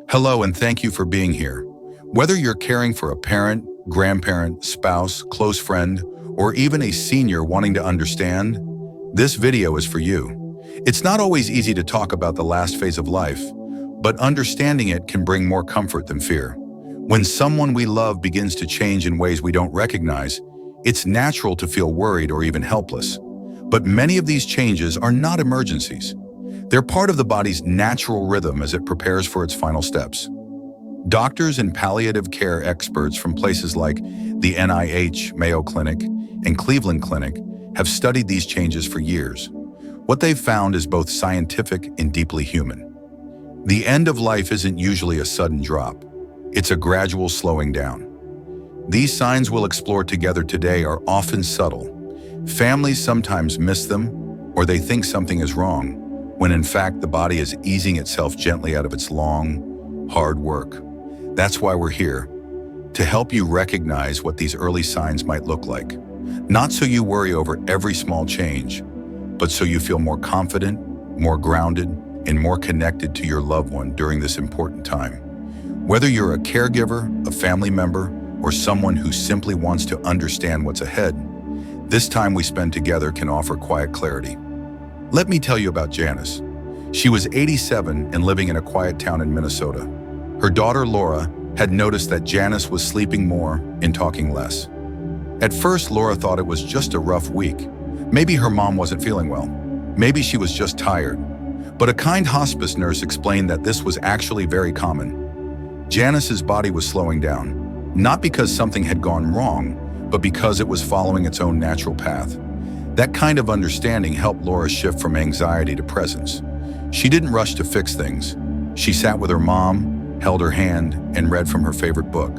Hello, and thank you for being here. Whether you're caring for a parent, grandparent, spouse, close friend, or even a senior wanting to understand, this video is for you. It's not always easy to talk about the last phase of life, but understanding it can bring more comfort than fear. When someone we love begins to change in ways we don't recognize, it's natural to feel worried or even helpless. But many of these changes are not emergencies. They're part of the body's natural rhythm as it prepares for its final steps. Doctors and palliative care experts from places like the NIH, Mayo Clinic, and Cleveland Clinic have studied these changes for years. What they've found is both scientific and deeply human. The end of life isn't usually a sudden drop. It's a gradual slowing down. These signs we'll explore together today are often subtle. Families sometimes miss them, or they think something is wrong, when in fact the body is easing itself gently out of its long, hard work. That's why we're here, to help you recognize what these early signs might look like. Not so you worry over every small change, but so you feel more confident, more grounded, and more connected to your loved one during this important time. Whether you're a caregiver, a family member, or someone who simply wants to understand what's ahead, this time we spend together can offer quiet clarity. Let me tell you about Janice. She was 87 and living in a quiet town in Minnesota. Her daughter, Laura, had noticed that Janice was sleeping more and talking less. At first, Laura thought it was just a rough week. Maybe her mom wasn't feeling well. Maybe she was just tired. But a kind hospice nurse explained that this was actually very common. Janice's body was slowing down, not because something had gone wrong, but because it was following its own natural path. That kind of understanding helped Laura shift from anxiety to presence. She didn't rush to fix things. She sat with her mom, held her hand, and read from her favorite book.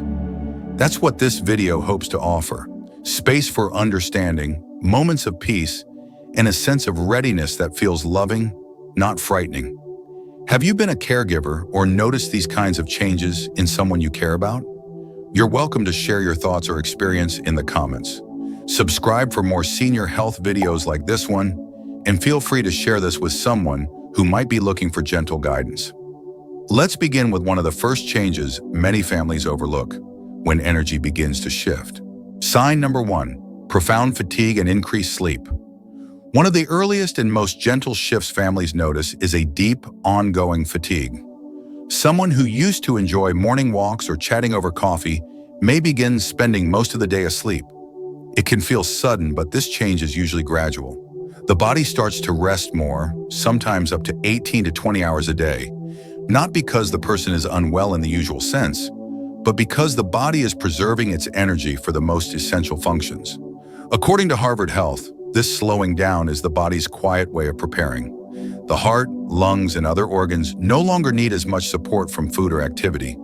That's what this video hopes to offer: space for understanding, moments of peace, and a sense of readiness that feels loving, not frightening. Have you been a caregiver or noticed these kinds of changes in someone you care about? You're welcome to share your thoughts or experience in the comments. Subscribe for more senior health videos like this one, and feel free to share this with someone who might be looking for gentle guidance. Let's begin with one of the first changes many families overlook: when energy begins to shift. Sign number 1, profound fatigue and increased sleep. One of the earliest and most gentle shifts families notice is a deep, ongoing fatigue. Someone who used to enjoy morning walks or chatting over coffee may begin spending most of the day asleep. It can feel sudden, but this change is usually gradual. The body starts to rest more, sometimes up to 18 to 20 hours a day, not because the person is unwell in the usual sense, but because the body is preserving its energy for the most essential functions. According to Harvard Health, this slowing down is the body's quiet way of preparing. The heart, lungs, and other organs no longer need as much support from food or activity.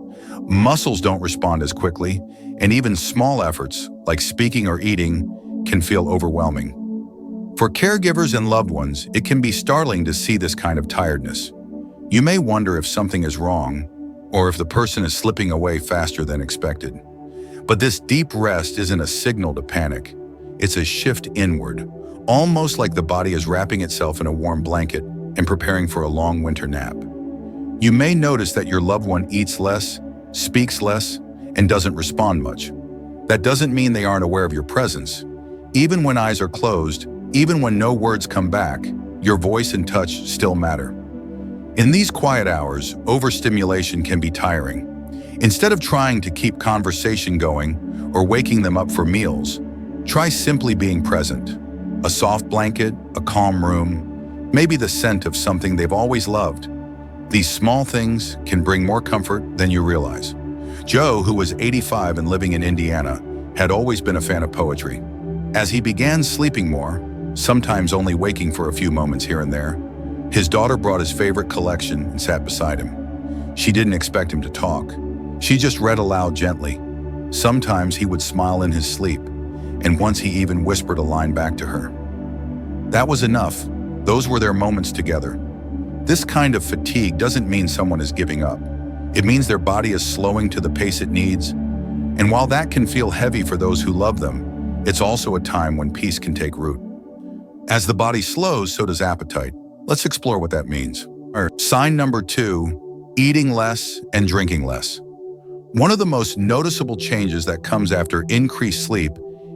Muscles don't respond as quickly, and even small efforts, like speaking or eating, can feel overwhelming. For caregivers and loved ones, it can be startling to see this kind of tiredness. You may wonder if something is wrong, or if the person is slipping away faster than expected. But this deep rest isn't a signal to panic. It's a shift inward, almost like the body is wrapping itself in a warm blanket and preparing for a long winter nap. You may notice that your loved one eats less, speaks less, and doesn't respond much. That doesn't mean they aren't aware of your presence. Even when eyes are closed, even when no words come back, your voice and touch still matter. In these quiet hours, overstimulation can be tiring. Instead of trying to keep conversation going or waking them up for meals, try simply being present. A soft blanket, a calm room, maybe the scent of something they've always loved. These small things can bring more comfort than you realize. Joe, who was 85 and living in Indiana, had always been a fan of poetry. As he began sleeping more, sometimes only waking for a few moments here and there, his daughter brought his favorite collection and sat beside him. She didn't expect him to talk. She just read aloud gently. Sometimes he would smile in his sleep, and once he even whispered a line back to her. That was enough. Those were their moments together. This kind of fatigue doesn't mean someone is giving up. It means their body is slowing to the pace it needs. And while that can feel heavy for those who love them, it's also a time when peace can take root. As the body slows, so does appetite. Let's explore what that means. Sign number 2, eating less and drinking less. One of the most noticeable changes that comes after increased sleep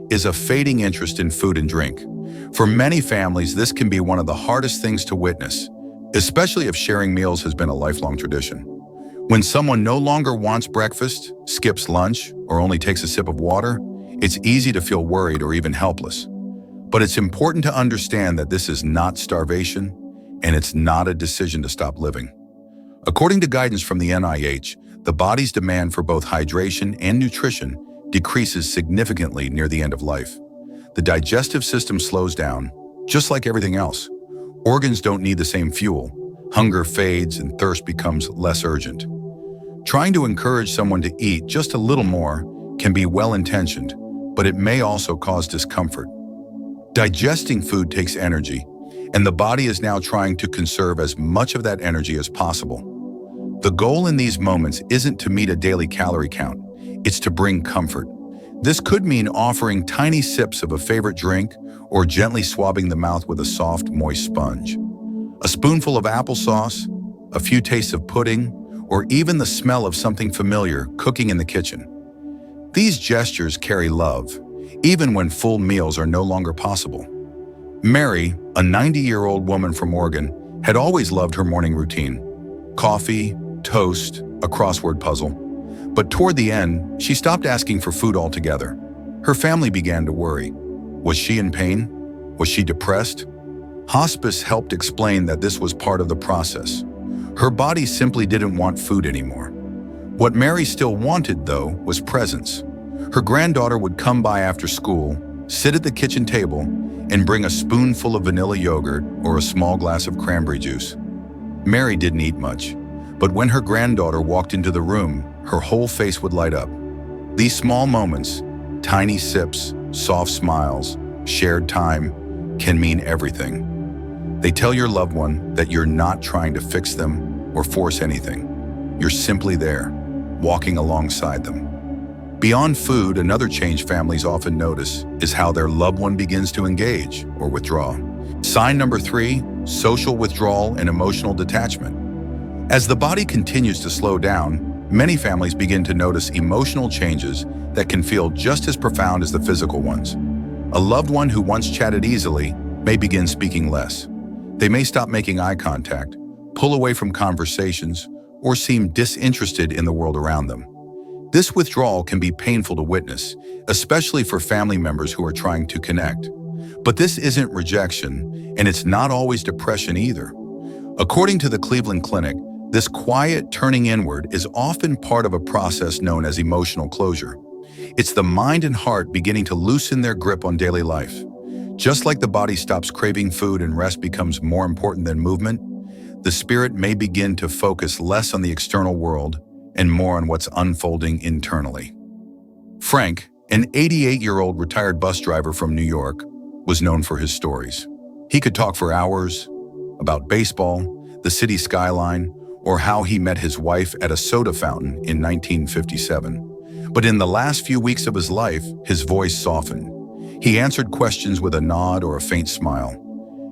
is a fading interest in food and drink. For many families, this can be one of the hardest things to witness, especially if sharing meals has been a lifelong tradition. When someone no longer wants breakfast, skips lunch, or only takes a sip of water, it's easy to feel worried or even helpless. But it's important to understand that this is not starvation, and it's not a decision to stop living. According to guidance from the NIH, the body's demand for both hydration and nutrition decreases significantly near the end of life. The digestive system slows down, just like everything else. Organs don't need the same fuel. Hunger fades and thirst becomes less urgent. Trying to encourage someone to eat just a little more can be well-intentioned, but it may also cause discomfort. Digesting food takes energy, and the body is now trying to conserve as much of that energy as possible. The goal in these moments isn't to meet a daily calorie count, it's to bring comfort. This could mean offering tiny sips of a favorite drink or gently swabbing the mouth with a soft, moist sponge. A spoonful of applesauce, a few tastes of pudding, or even the smell of something familiar cooking in the kitchen. These gestures carry love, even when full meals are no longer possible. Mary, a 90-year-old woman from Oregon, had always loved her morning routine. Coffee, toast, a crossword puzzle. But toward the end, she stopped asking for food altogether. Her family began to worry. Was she in pain? Was she depressed? Hospice helped explain that this was part of the process. Her body simply didn't want food anymore. What Mary still wanted, though, was presence. Her granddaughter would come by after school, sit at the kitchen table, and bring a spoonful of vanilla yogurt or a small glass of cranberry juice. Mary didn't eat much, but when her granddaughter walked into the room, her whole face would light up. These small moments, tiny sips, soft smiles, shared time, can mean everything. They tell your loved one that you're not trying to fix them or force anything. You're simply there, walking alongside them. Beyond food, another change families often notice is how their loved one begins to engage or withdraw. Sign number 3, social withdrawal and emotional detachment. As the body continues to slow down, many families begin to notice emotional changes that can feel just as profound as the physical ones. A loved one who once chatted easily may begin speaking less. They may stop making eye contact, pull away from conversations, or seem disinterested in the world around them. This withdrawal can be painful to witness, especially for family members who are trying to connect. But this isn't rejection, and it's not always depression either. According to the Cleveland Clinic, this quiet turning inward is often part of a process known as emotional closure. It's the mind and heart beginning to loosen their grip on daily life. Just like the body stops craving food and rest becomes more important than movement, the spirit may begin to focus less on the external world and more on what's unfolding internally. Frank, an 88-year-old retired bus driver from New York, was known for his stories. He could talk for hours about baseball, the city skyline, or how he met his wife at a soda fountain in 1957. But in the last few weeks of his life, his voice softened. He answered questions with a nod or a faint smile.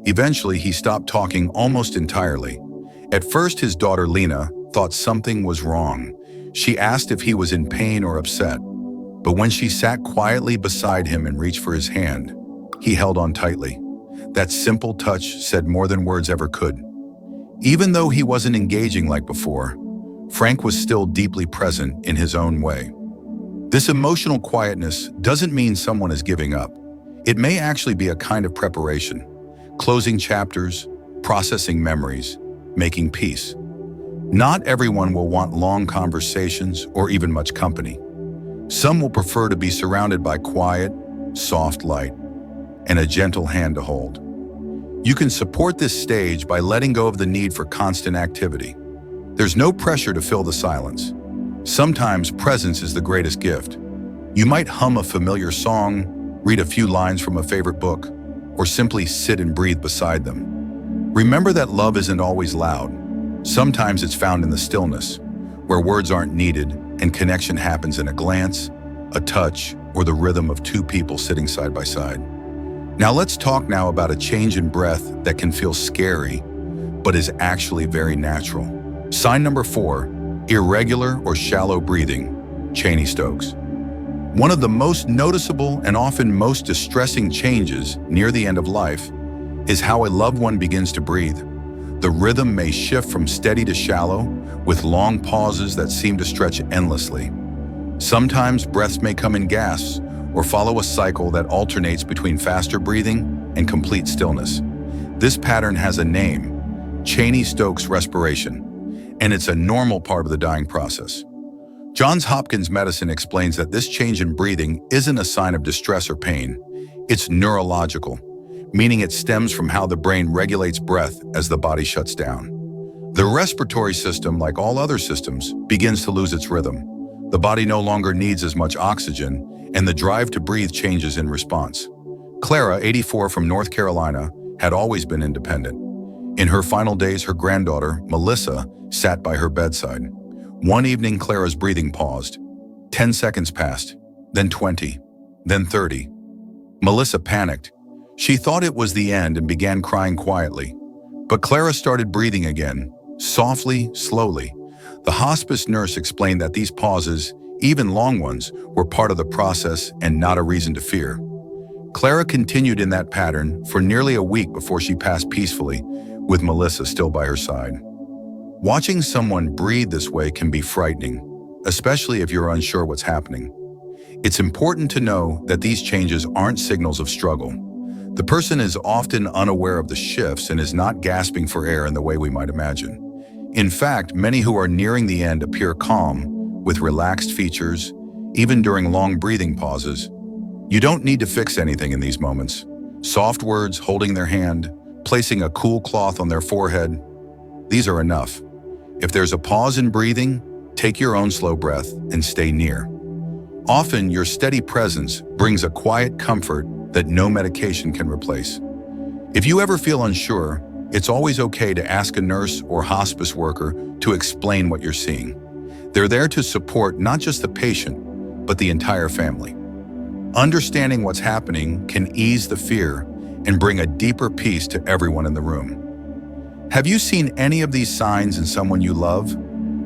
Eventually, he stopped talking almost entirely. At first, his daughter Lena thought something was wrong. She asked if he was in pain or upset. But when she sat quietly beside him and reached for his hand, he held on tightly. That simple touch said more than words ever could. Even though he wasn't engaging like before, Frank was still deeply present in his own way. This emotional quietness doesn't mean someone is giving up. It may actually be a kind of preparation, closing chapters, processing memories, making peace. Not everyone will want long conversations or even much company. Some will prefer to be surrounded by quiet, soft light, and a gentle hand to hold. You can support this stage by letting go of the need for constant activity. There's no pressure to fill the silence. Sometimes presence is the greatest gift. You might hum a familiar song, read a few lines from a favorite book, or simply sit and breathe beside them. Remember that love isn't always loud. Sometimes it's found in the stillness, where words aren't needed and connection happens in a glance, a touch, or the rhythm of two people sitting side by side. Now let's talk now about a change in breath that can feel scary, but is actually very natural. Sign number 4, irregular or shallow breathing, Cheney-Stokes. One of the most noticeable and often most distressing changes near the end of life is how a loved one begins to breathe. The rhythm may shift from steady to shallow, with long pauses that seem to stretch endlessly. Sometimes breaths may come in gasps or follow a cycle that alternates between faster breathing and complete stillness. This pattern has a name, Cheney-Stokes respiration, and it's a normal part of the dying process. Johns Hopkins Medicine explains that this change in breathing isn't a sign of distress or pain. It's neurological, meaning it stems from how the brain regulates breath as the body shuts down. The respiratory system, like all other systems, begins to lose its rhythm. The body no longer needs as much oxygen, and the drive to breathe changes in response. Clara, 84 from North Carolina, had always been independent. In her final days, her granddaughter, Melissa, sat by her bedside. One evening, Clara's breathing paused. 10 seconds passed, then 20, then 30. Melissa panicked. She thought it was the end and began crying quietly. But Clara started breathing again, softly, slowly. The hospice nurse explained that these pauses, even long ones, were part of the process and not a reason to fear. Clara continued in that pattern for nearly a week before she passed peacefully, with Melissa still by her side. Watching someone breathe this way can be frightening, especially if you're unsure what's happening. It's important to know that these changes aren't signals of struggle. The person is often unaware of the shifts and is not gasping for air in the way we might imagine. In fact, many who are nearing the end appear calm, with relaxed features, even during long breathing pauses. You don't need to fix anything in these moments. Soft words, holding their hand, placing a cool cloth on their forehead, these are enough. If there's a pause in breathing, take your own slow breath and stay near. Often, your steady presence brings a quiet comfort that no medication can replace. If you ever feel unsure, it's always okay to ask a nurse or hospice worker to explain what you're seeing. They're there to support not just the patient, but the entire family. Understanding what's happening can ease the fear and bring a deeper peace to everyone in the room. Have you seen any of these signs in someone you love?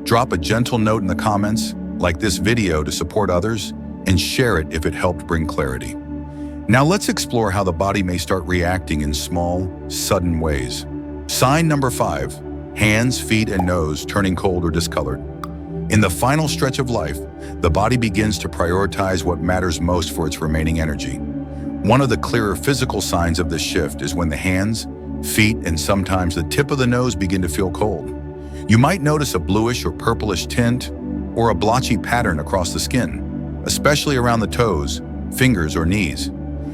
Drop a gentle note in the comments, like this video to support others, and share it if it helped bring clarity. Now let's explore how the body may start reacting in small, sudden ways. Sign number 5, hands, feet, and nose turning cold or discolored. In the final stretch of life, the body begins to prioritize what matters most for its remaining energy. One of the clearer physical signs of this shift is when the hands, feet, and sometimes the tip of the nose begin to feel cold. You might notice a bluish or purplish tint or a blotchy pattern across the skin, especially around the toes, fingers, or knees.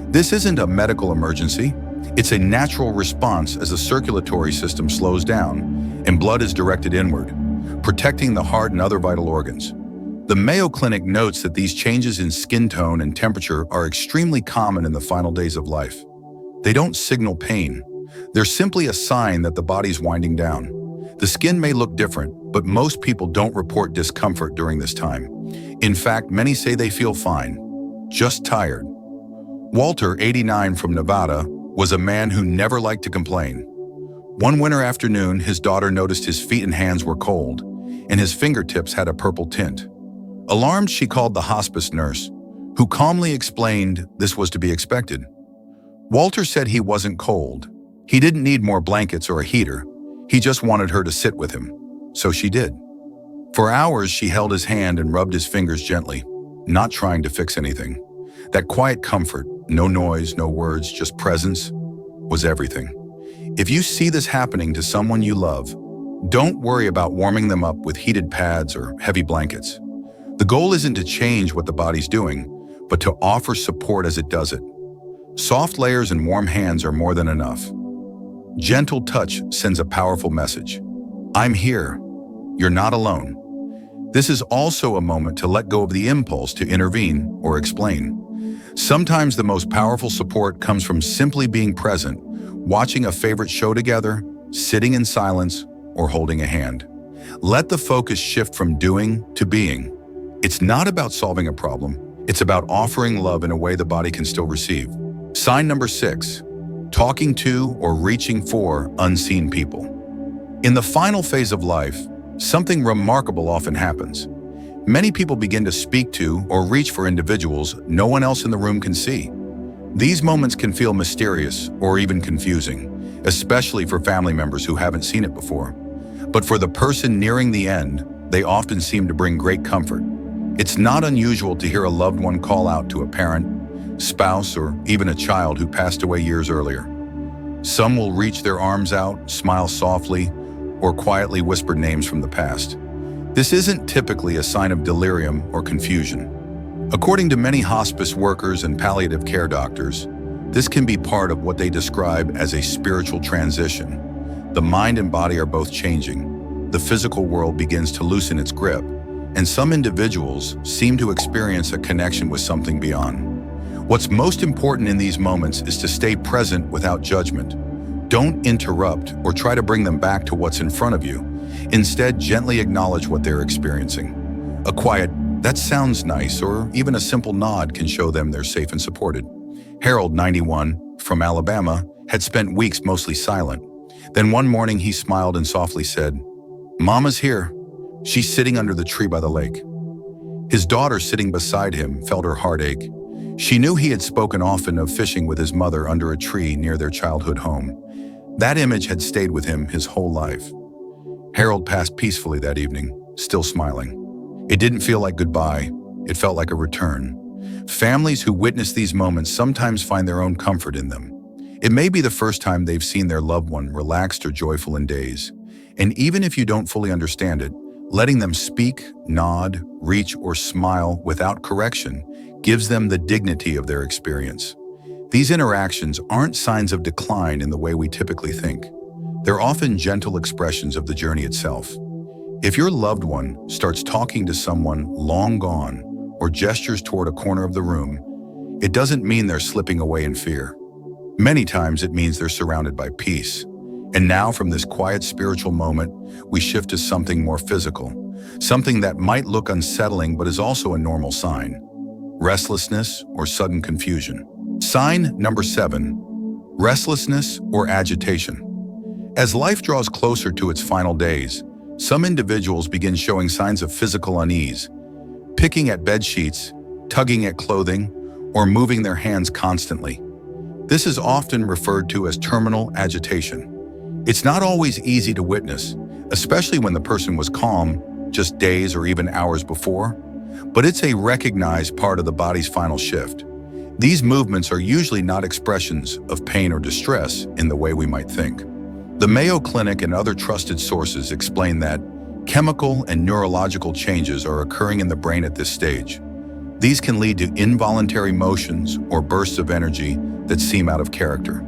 This isn't a medical emergency. It's a natural response as the circulatory system slows down and blood is directed inward, protecting the heart and other vital organs. The Mayo Clinic notes that these changes in skin tone and temperature are extremely common in the final days of life. They don't signal pain. They're simply a sign that the body's winding down. The skin may look different, but most people don't report discomfort during this time. In fact, many say they feel fine, just tired. Walter, 89 from Nevada, was a man who never liked to complain. One winter afternoon, his daughter noticed his feet and hands were cold, and his fingertips had a purple tint. Alarmed, she called the hospice nurse, who calmly explained this was to be expected. Walter said he wasn't cold. He didn't need more blankets or a heater. He just wanted her to sit with him. So she did. For hours, she held his hand and rubbed his fingers gently, not trying to fix anything. That quiet comfort, no noise, no words, just presence, was everything. If you see this happening to someone you love, don't worry about warming them up with heated pads or heavy blankets. The goal isn't to change what the body's doing, but to offer support as it does it. Soft layers and warm hands are more than enough. Gentle touch sends a powerful message. I'm here. You're not alone. This is also a moment to let go of the impulse to intervene or explain. Sometimes the most powerful support comes from simply being present, watching a favorite show together, sitting in silence, or holding a hand. Let the focus shift from doing to being. It's not about solving a problem. It's about offering love in a way the body can still receive. Sign number 6, talking to or reaching for unseen people. In the final phase of life, something remarkable often happens. Many people begin to speak to or reach for individuals no one else in the room can see. These moments can feel mysterious or even confusing, especially for family members who haven't seen it before. But for the person nearing the end, they often seem to bring great comfort. It's not unusual to hear a loved one call out to a parent, spouse, or even a child who passed away years earlier. Some will reach their arms out, smile softly, or quietly whisper names from the past. This isn't typically a sign of delirium or confusion. According to many hospice workers and palliative care doctors, this can be part of what they describe as a spiritual transition. The mind and body are both changing. The physical world begins to loosen its grip, and some individuals seem to experience a connection with something beyond. What's most important in these moments is to stay present without judgment. Don't interrupt or try to bring them back to what's in front of you. Instead, gently acknowledge what they're experiencing. A quiet, "That sounds nice," or even a simple nod can show them they're safe and supported. Harold, 91, from Alabama, had spent weeks mostly silent. Then one morning he smiled and softly said, "Mama's here. She's sitting under the tree by the lake." His daughter, sitting beside him, felt her heart ache. She knew he had spoken often of fishing with his mother under a tree near their childhood home. That image had stayed with him his whole life. Harold passed peacefully that evening, still smiling. It didn't feel like goodbye, it felt like a return. Families who witness these moments sometimes find their own comfort in them. It may be the first time they've seen their loved one relaxed or joyful in days. And even if you don't fully understand it, letting them speak, nod, reach, or smile without correction gives them the dignity of their experience. These interactions aren't signs of decline in the way we typically think. They're often gentle expressions of the journey itself. If your loved one starts talking to someone long gone or gestures toward a corner of the room, it doesn't mean they're slipping away in fear. Many times it means they're surrounded by peace. And now, from this quiet spiritual moment, we shift to something more physical, something that might look unsettling but is also a normal sign: restlessness or sudden confusion. Sign number 7, restlessness or agitation. As life draws closer to its final days, some individuals begin showing signs of physical unease, picking at bed sheets, tugging at clothing, or moving their hands constantly. This is often referred to as terminal agitation. It's not always easy to witness, especially when the person was calm just days or even hours before, but it's a recognized part of the body's final shift. These movements are usually not expressions of pain or distress in the way we might think. The Mayo Clinic and other trusted sources explain that chemical and neurological changes are occurring in the brain at this stage. These can lead to involuntary motions or bursts of energy that seem out of character.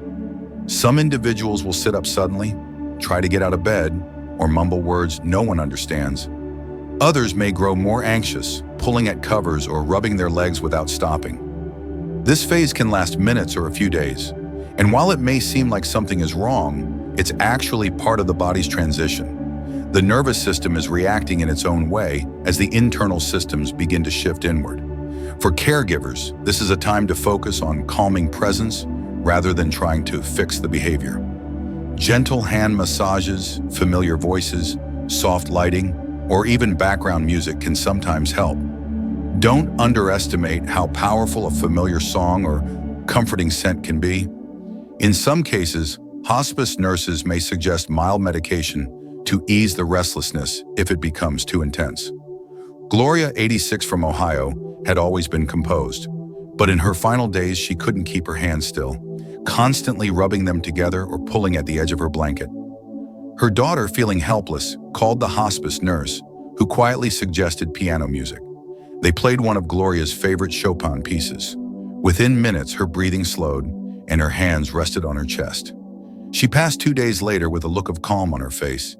Some individuals will sit up suddenly, try to get out of bed, or mumble words no one understands. Others may grow more anxious, pulling at covers or rubbing their legs without stopping. This phase can last minutes or a few days, and while it may seem like something is wrong, it's actually part of the body's transition. The nervous system is reacting in its own way as the internal systems begin to shift inward. For caregivers, this is a time to focus on calming presence rather than trying to fix the behavior. Gentle hand massages, familiar voices, soft lighting, or even background music can sometimes help. Don't underestimate how powerful a familiar song or comforting scent can be. In some cases, hospice nurses may suggest mild medication to ease the restlessness if it becomes too intense. Gloria, 86, from Ohio, had always been composed, but in her final days she couldn't keep her hands still, constantly rubbing them together or pulling at the edge of her blanket. Her daughter, feeling helpless, called the hospice nurse, who quietly suggested piano music. They played one of Gloria's favorite Chopin pieces. Within minutes, her breathing slowed and her hands rested on her chest. She passed 2 days later with a look of calm on her face.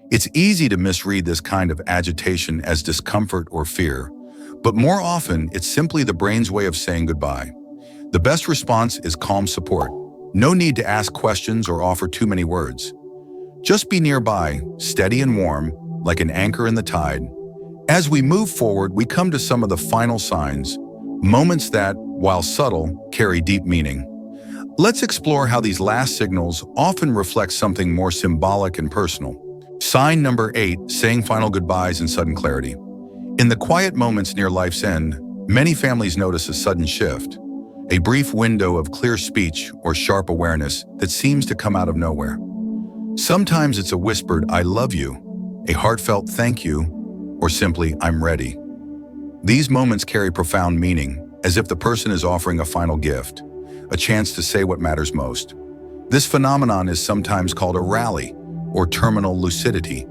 It's easy to misread this kind of agitation as discomfort or fear, but more often it's simply the brain's way of saying goodbye. The best response is calm support. No need to ask questions or offer too many words. Just be nearby, steady and warm, like an anchor in the tide. As we move forward, we come to some of the final signs, moments that, while subtle, carry deep meaning. Let's explore how these last signals often reflect something more symbolic and personal. Sign number 8, saying final goodbyes in sudden clarity. In the quiet moments near life's end, many families notice a sudden shift, a brief window of clear speech or sharp awareness that seems to come out of nowhere. Sometimes it's a whispered, "I love you," a heartfelt "thank you," or simply, "I'm ready." These moments carry profound meaning, as if the person is offering a final gift, a chance to say what matters most. This phenomenon is sometimes called a rally or terminal lucidity,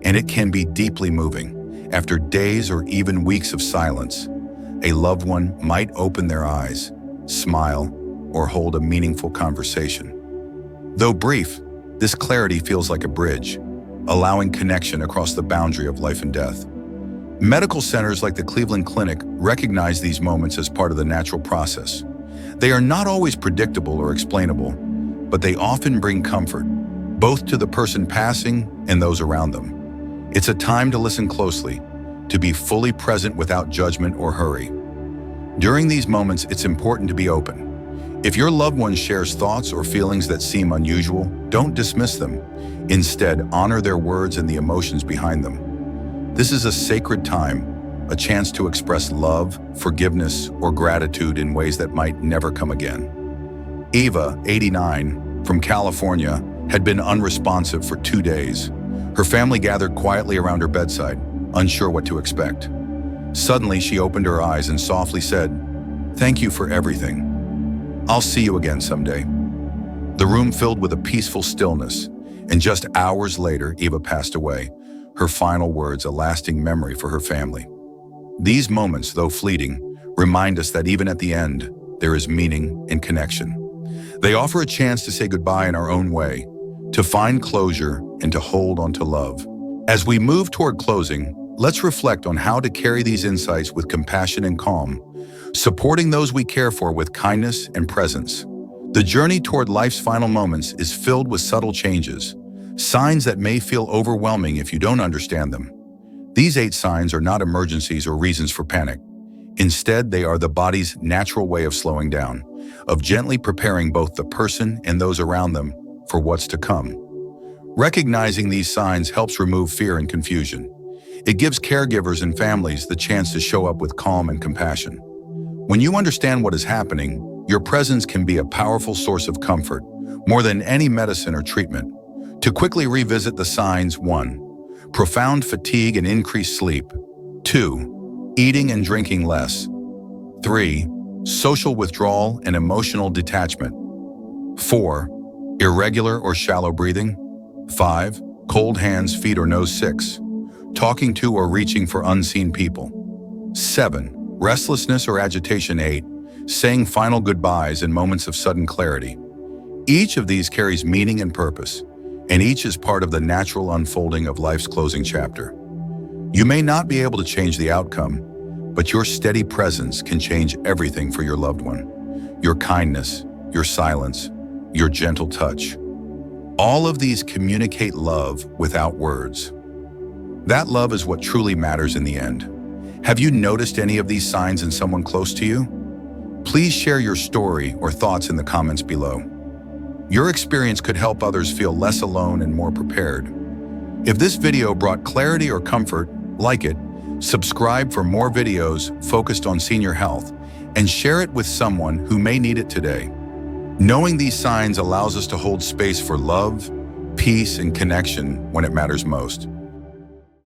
and it can be deeply moving. After days or even weeks of silence, a loved one might open their eyes, smile, or hold a meaningful conversation. Though brief, this clarity feels like a bridge, allowing connection across the boundary of life and death. Medical centers like the Cleveland Clinic recognize these moments as part of the natural process. They are not always predictable or explainable, but they often bring comfort, both to the person passing and those around them. It's a time to listen closely, to be fully present without judgment or hurry. During these moments, it's important to be open. If your loved one shares thoughts or feelings that seem unusual, don't dismiss them. Instead, honor their words and the emotions behind them. This is a sacred time, a chance to express love, forgiveness, or gratitude in ways that might never come again. Eva, 89, from California, had been unresponsive for 2 days. Her family gathered quietly around her bedside, unsure what to expect. Suddenly, she opened her eyes and softly said, "Thank you for everything. I'll see you again someday." The room filled with a peaceful stillness, and just hours later, Eva passed away, her final words a lasting memory for her family. These moments, though fleeting, remind us that even at the end, there is meaning and connection. They offer a chance to say goodbye in our own way, to find closure and to hold on to love. As we move toward closing, let's reflect on how to carry these insights with compassion and calm, supporting those we care for with kindness and presence. The journey toward life's final moments is filled with subtle changes, signs that may feel overwhelming if you don't understand them. These 8 signs are not emergencies or reasons for panic. Instead, they are the body's natural way of slowing down, of gently preparing both the person and those around them for what's to come. Recognizing these signs helps remove fear and confusion. It gives caregivers and families the chance to show up with calm and compassion. When you understand what is happening, your presence can be a powerful source of comfort, more than any medicine or treatment. To quickly revisit the signs: 1. Profound fatigue and increased sleep. 2. Eating and drinking less. 3. Social withdrawal and emotional detachment. 4. Irregular or shallow breathing. 5. Cold hands, feet, or nose. 6. Talking to or reaching for unseen people. 7. Restlessness or agitation. 8. Saying final goodbyes in moments of sudden clarity. Each of these carries meaning and purpose, and each is part of the natural unfolding of life's closing chapter. You may not be able to change the outcome, but your steady presence can change everything for your loved one. Your kindness, your silence, your gentle touch. All of these communicate love without words. That love is what truly matters in the end. Have you noticed any of these signs in someone close to you? Please share your story or thoughts in the comments below. Your experience could help others feel less alone and more prepared. If this video brought clarity or comfort, like it, subscribe for more videos focused on senior health, and share it with someone who may need it today. Knowing these signs allows us to hold space for love, peace, and connection when it matters most.